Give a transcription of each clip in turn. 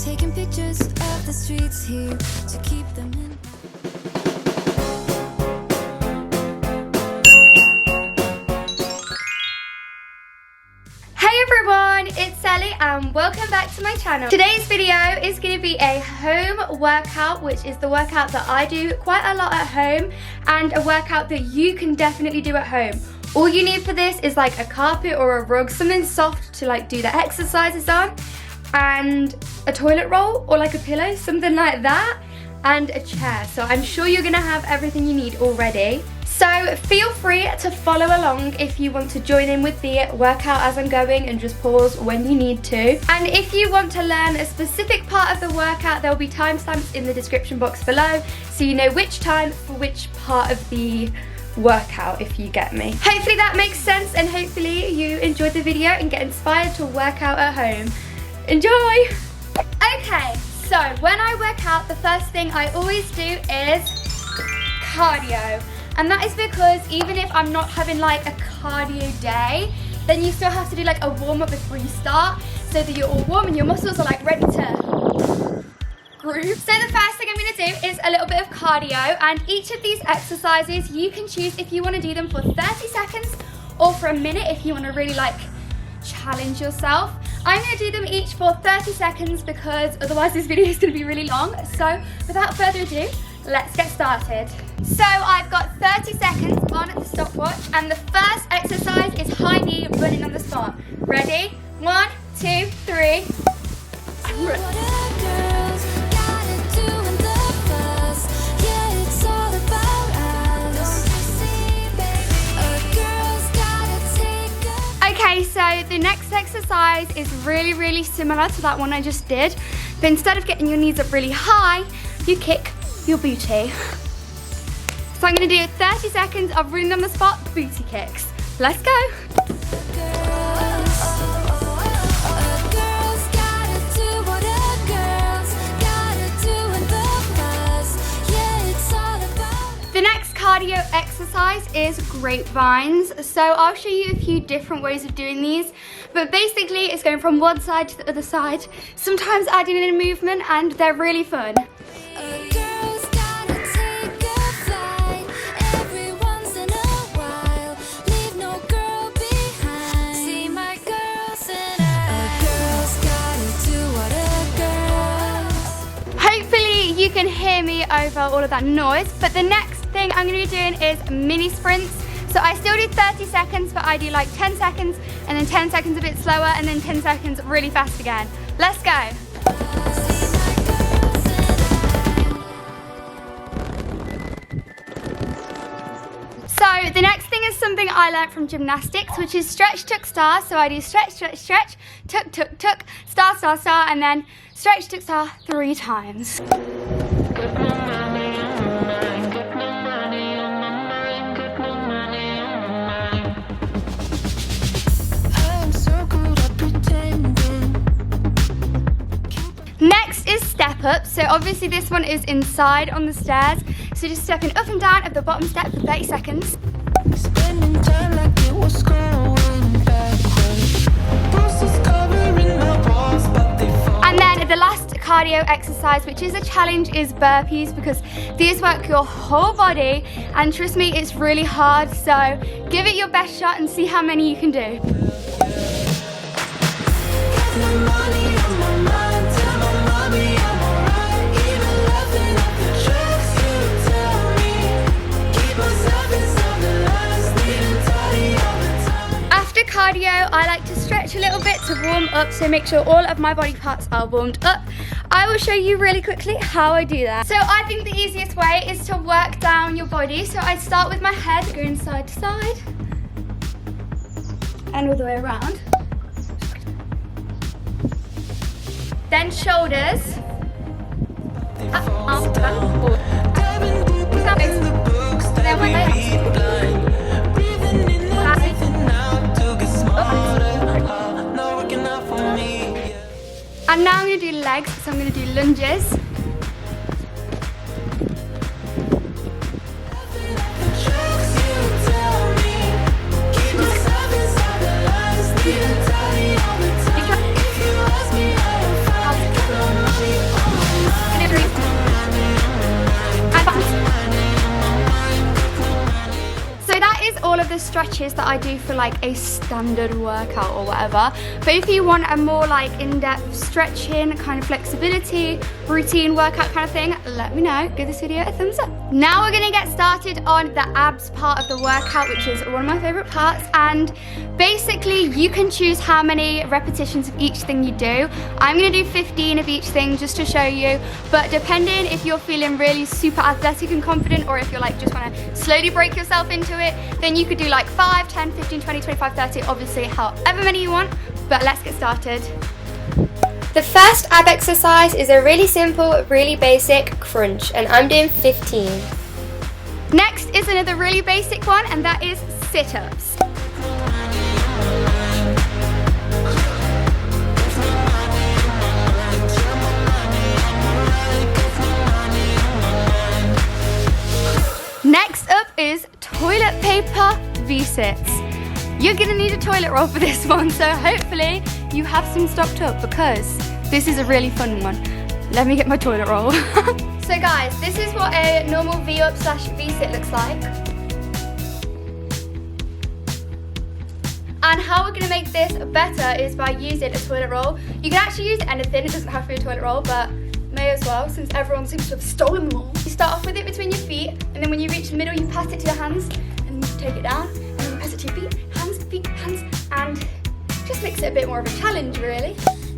taking pictures of the streets here to keep them in. Hey everyone, it's Ellie and welcome back to my channel. Today's video is going to be a home workout, which is the workout that I do quite a lot at home and a workout that you can definitely do at home. All you need for this is like a carpet or a rug, something soft to like do the exercises on, and a toilet roll or like a pillow, something like that, and a chair. So I'm sure you're gonna have everything you need already. So feel free to follow along if you want to join in with the workout as I'm going, and just pause when you need to. And if you want to learn a specific part of the workout, there will be timestamps in the description box below so you know which time for which part of the workout, if you get me. Hopefully that makes sense, and hopefully you enjoyed the video and get inspired to work out at home. Enjoy! Okay, so when I work out, the first thing I always do is cardio. And that is because even if I'm not having like a cardio day, then you still have to do like a warm-up before you start, so that you're all warm and your muscles are like ready to groove. So the first thing I'm going to do is a little bit of cardio, and each of these exercises you can choose if you want to do them for 30 seconds or for a minute if you want to really like challenge yourself. I'm going to do them each for 30 seconds because otherwise this video is going to be really long. So without further ado, let's get started. So I've got 30 seconds on the stopwatch, and the first exercise is high knee running on the spot. Ready? 1, 2, 3. Okay, so the next exercise is really similar to that one I just did, but instead of getting your knees up really high, you kick your booty. So I'm going to do 30 seconds of running on the spot booty kicks. Let's go. The next cardio exercise is grapevines. So I'll show you a few different ways of doing these, but basically it's going from one side to the other side, sometimes adding in a movement, and they're really fun. You can hear me over all of that noise, but the next thing I'm going to be doing is mini sprints. So I still do 30 seconds, but I do like 10 seconds and then 10 seconds a bit slower and then 10 seconds really fast again. Let's go. So the next thing is something I learned from gymnastics, which is stretch, tuck, star. So I do stretch, stretch, stretch, tuck, tuck, tuck, star, star, star, and then stretch, tuck, star 3 times. Next is step up. So obviously this one is inside on the stairs. So just stepping up and down at the bottom step for 30 seconds. Spending time like it was going backwards. And then the last cardio exercise, which is a challenge, is burpees, because these work your whole body, and trust me, it's really hard. So give it your best shot and see how many you can do. Cardio, I like to stretch a little bit to warm up, so make sure all of my body parts are warmed up. I will show you really quickly how I do that. So I think the easiest way is to work down your body. So I start with my head going side to side and all the way around. Then shoulders, arms down, forward. Then my legs. And now I'm going to do legs, so I'm going to do lunges. stretches that I do for like a standard workout or whatever. But if you want a more like in-depth stretching, kind of flexibility, routine workout kind of thing, let me know. Give this video a thumbs up. Now we're gonna get started on the abs part of the workout, which is one of my favorite parts. And basically you can choose how many repetitions of each thing you do. I'm gonna do 15 of each thing just to show you, but depending if you're feeling really super athletic and confident, or if you're like just want to slowly break yourself into it, then you could do like 5, 10, 15, 20, 25, 30, obviously however many you want. But let's get started. The first ab exercise is a really simple, really basic crunch, and I'm doing 15. Next is another really basic one, and that is sit-ups. Next up is toilet paper V-sits. You're gonna need a toilet roll for this one, so hopefully you have some stocked up because this is a really fun one. Let me get my toilet roll. So guys, this is what a normal V-up / V-sit looks like. And how we're gonna make this better is by using a toilet roll. You can actually use anything, it doesn't have to be a toilet roll, but may as well, since everyone seems to have stolen them all. You start off with it between your feet, and then when you reach the middle, you pass it to your hands, and you take it down, and then you pass it to your feet, hands, and just makes it a bit more of a challenge, really.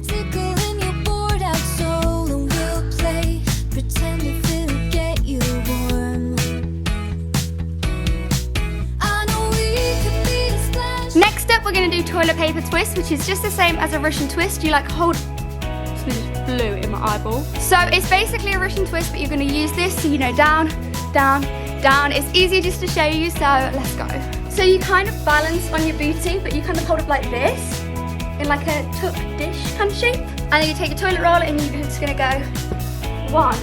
Tickling your bored out soul and we'll play pretend if it'll get you warm. I know we could be a splash. Next up, we're gonna do toilet paper twist, which is just the same as a Russian twist. You like hold, just blew in my eyeball. So it's basically a Russian twist, but you're gonna use this, so you know, down, down, down. It's easier just to show you, so let's go. So you kind of balance on your booty, but you kind of hold up like this, in like a tuck dish kind of shape. And then you take a toilet roll and you're just gonna go 1, 2.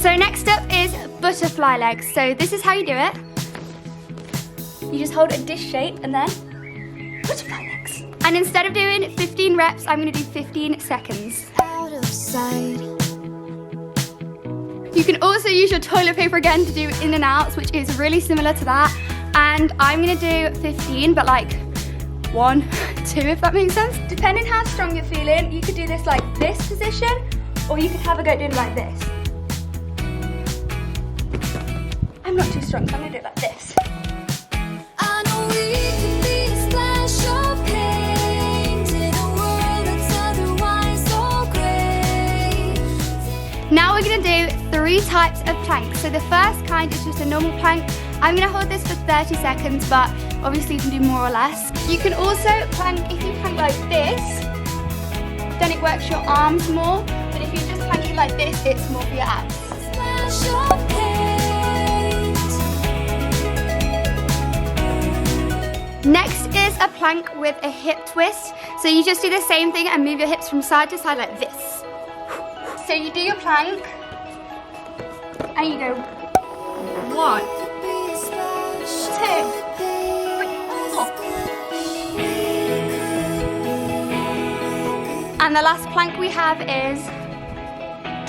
So next up is butterfly legs. So this is how you do it. You just hold a dish shape and then butterfly legs. And instead of doing 15 reps, I'm gonna do 15 seconds. Out of sight. You can also use your toilet paper again to do in and outs, which is really similar to that. And I'm gonna do 15, but like 1, 2, if that makes sense. Depending how strong you're feeling, you could do this like this position, or you could have a go doing it like this. I'm not too strong, so I'm gonna do it like this. I know we can be a splash of paint in a world that's otherwise so gray. Now we're gonna do 3 types of planks. So the first kind is just a normal plank. I'm gonna hold this for 30 seconds, but obviously you can do more or less. You can also plank, if you plank like this, then it works your arms more. But if you just plank it like this, it's more for your abs. Splash of paint. Next is a plank with a hip twist. So you just do the same thing and move your hips from side to side like this. So you do your plank, and you go 1, 2, 3, 4. And the last plank we have is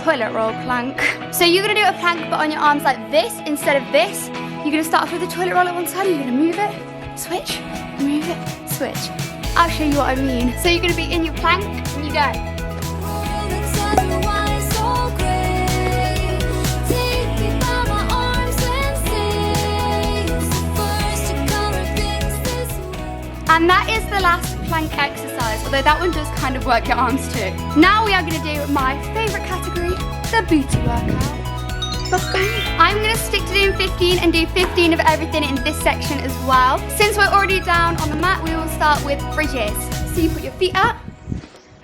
toilet roll plank. So you're gonna do a plank but on your arms like this instead of this. You're gonna start off with a toilet roll at one side, you're gonna move it, switch, move it, switch. I'll show you what I mean. So you're gonna be in your plank and you go. And that is the last plank exercise, although that one does kind of work your arms too. Now we are going to do my favourite category, the booty workout. I'm going to stick to doing 15 and do 15 of everything in this section as well. Since we're already down on the mat, we will start with bridges. So you put your feet up,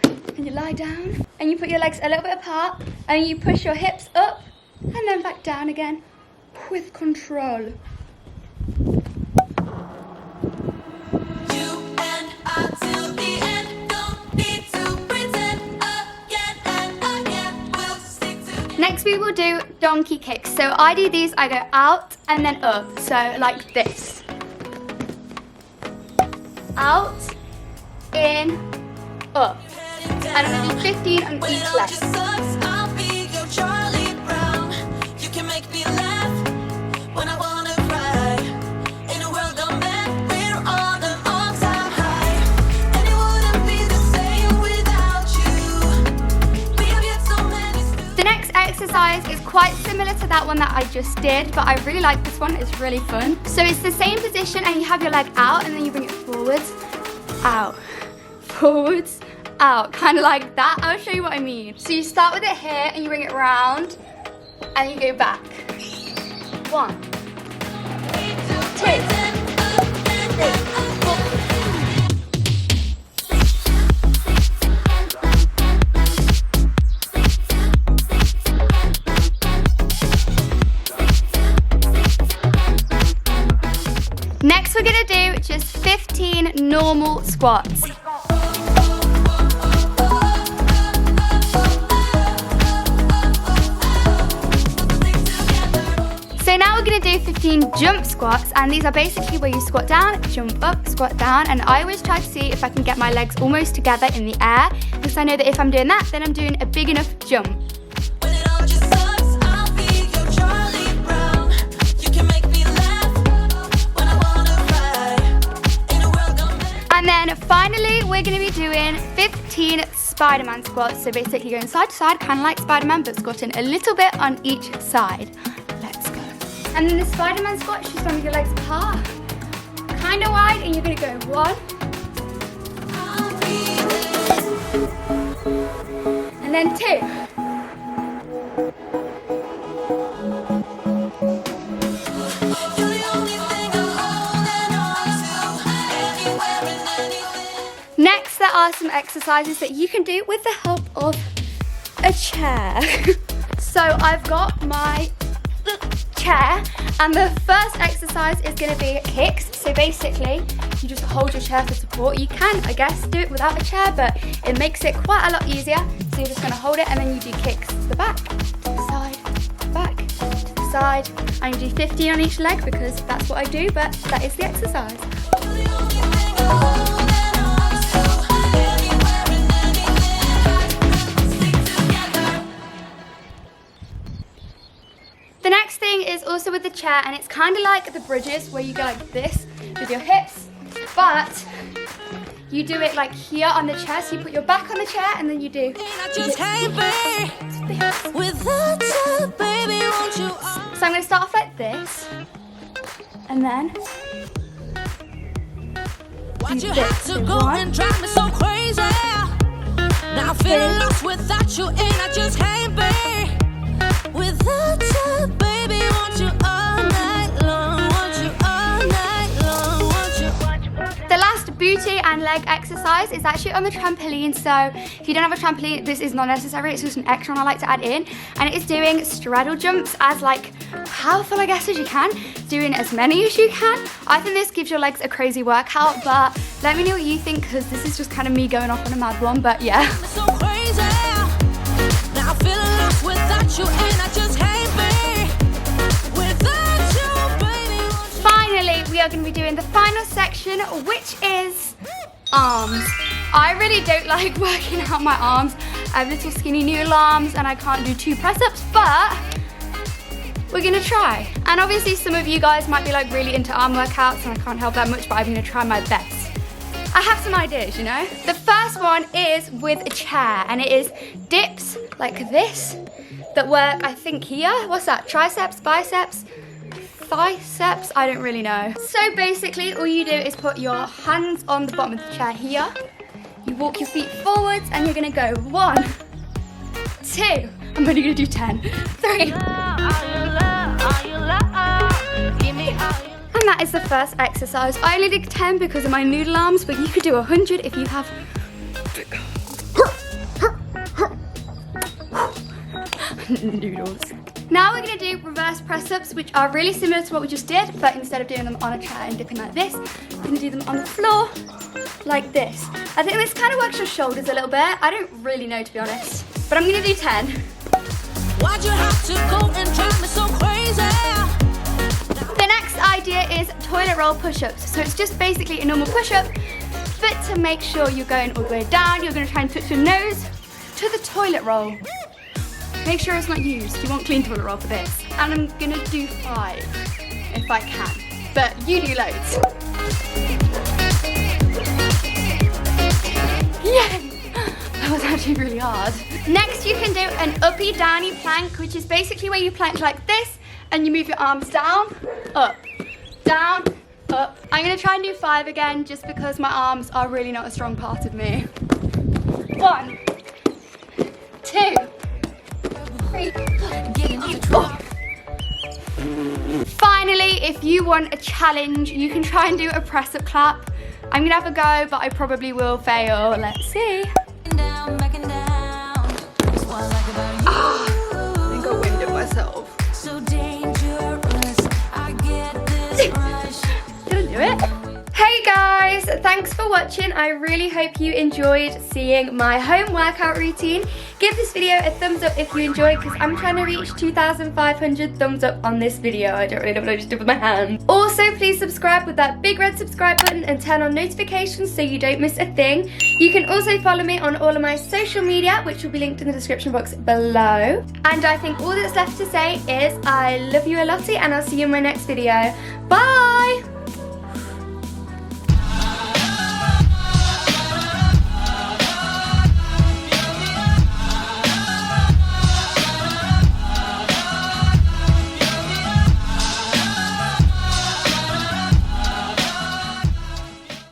and you lie down, and you put your legs a little bit apart, and you push your hips up, and then back down again with control. Next we will do donkey kicks. So I do these, I go out and then up. So like this. Out, in, up. And I'm going to do 15 on each leg. exercise is quite similar to that one that I just did, but I really like this one. It's really fun. So it's the same position and you have your leg out and then you bring it forwards, out, forwards, out, kind of like that. I'll show you what I mean. So you start with it here and you bring it round and you go back. 1, 2, 3, 4. Next we're gonna do just 15 normal squats. So now we're gonna do 15 jump squats, and these are basically where you squat down, jump up, squat down, and I always try to see if I can get my legs almost together in the air, because I know that if I'm doing that, then I'm doing a big enough jump. And then finally, we're gonna be doing 15 Spider-Man squats. So basically going side to side, kind of like Spider-Man, but squatting a little bit on each side. Let's go. And then the Spider-Man squat is just on your legs apart, kind of wide, and you're gonna go 1. And then 2. Next, there are some exercises that you can do with the help of a chair. So I've got my chair, and the first exercise is going to be kicks. So basically, you just hold your chair for support. You can, I guess, do it without a chair, but it makes it quite a lot easier. So you're just going to hold it, and then you do kicks to the back, to the side, back, to the side. And you do 15 on each leg because that's what I do, but that is the exercise. The next thing is also with the chair, and it's kind of like the bridges where you go like this with your hips, but you do it like here on the chair. So you put your back on the chair and then you do. So I'm going to start off like this, and then Why'd you have to go and drive me so crazy? Now I'm feeling lost without you, and I just can't be without you, baby. Want you all night long, want you all night long, want you. the last booty and leg exercise is actually on the trampoline. So if you don't have a trampoline, this is not necessary. It's just an extra one I like to add in, and it is doing straddle jumps as like powerful, I guess, as you can, doing as many as you can. I think this gives your legs a crazy workout, but let me know what you think, because this is just kind of me going off on a mad one, but yeah. So crazy. Now I'm feeling lost without you, and I just can't be without you, baby. Finally, we are going to be doing the final section, which is arms. I really don't like working out my arms. I have little skinny noodle arms and I can't do 2 press-ups, but we're gonna try. And obviously some of you guys might be like really into arm workouts, and I can't help that much, but I'm gonna try my best. I have some ideas, you know? The first one is with a chair, and it is dips like this that work, I think here. What's that? Triceps, biceps, triceps? I don't really know. So basically all you do is put your hands on the bottom of the chair here. You walk your feet forwards and you're gonna go 1, 2, I'm only gonna do 10, 3. And that is the first exercise. I only did 10 because of my noodle arms, but you could do 100 if you have noodles. Now we're gonna do reverse press-ups, which are really similar to what we just did, but instead of doing them on a chair and dipping like this, we're gonna do them on the floor like this. I think this kind of works your shoulders a little bit. I don't really know, to be honest, but I'm gonna do 10. Why'd you have to go and drive me so crazy? The next idea is toilet roll push-ups. So it's just basically a normal push-up, but to make sure you're going all the way down, you're gonna try and touch your nose to the toilet roll. Make sure it's not used. You want clean toilet roll for this. And I'm gonna do 5 if I can, but you do loads. Yay! That was actually actually really hard. Next, you can do an uppy downy plank, which is basically where you plank like this and you move your arms down, up, down, up. I'm gonna try and do 5 again just because my arms are really not a strong part of me. 1, 2, 3. Oh. Finally, if you want a challenge, you can try and do a press up clap. I'm gonna have a go, but I probably will fail. Let's see. Down, back and down. That's what I like about you. I think I winded myself. So dangerous. I get this rush. Did I do it? Hey guys, thanks for watching. I really hope you enjoyed seeing my home workout routine. Give this video a thumbs up if you enjoyed, because I'm trying to reach 2,500 thumbs up on this video. I don't really know what I just did with my hand. Also, please subscribe with that big red subscribe button and turn on notifications so you don't miss a thing. You can also follow me on all of my social media, which will be linked in the description box below. And I think all that's left to say is I love you a lotty, and I'll see you in my next video. Bye!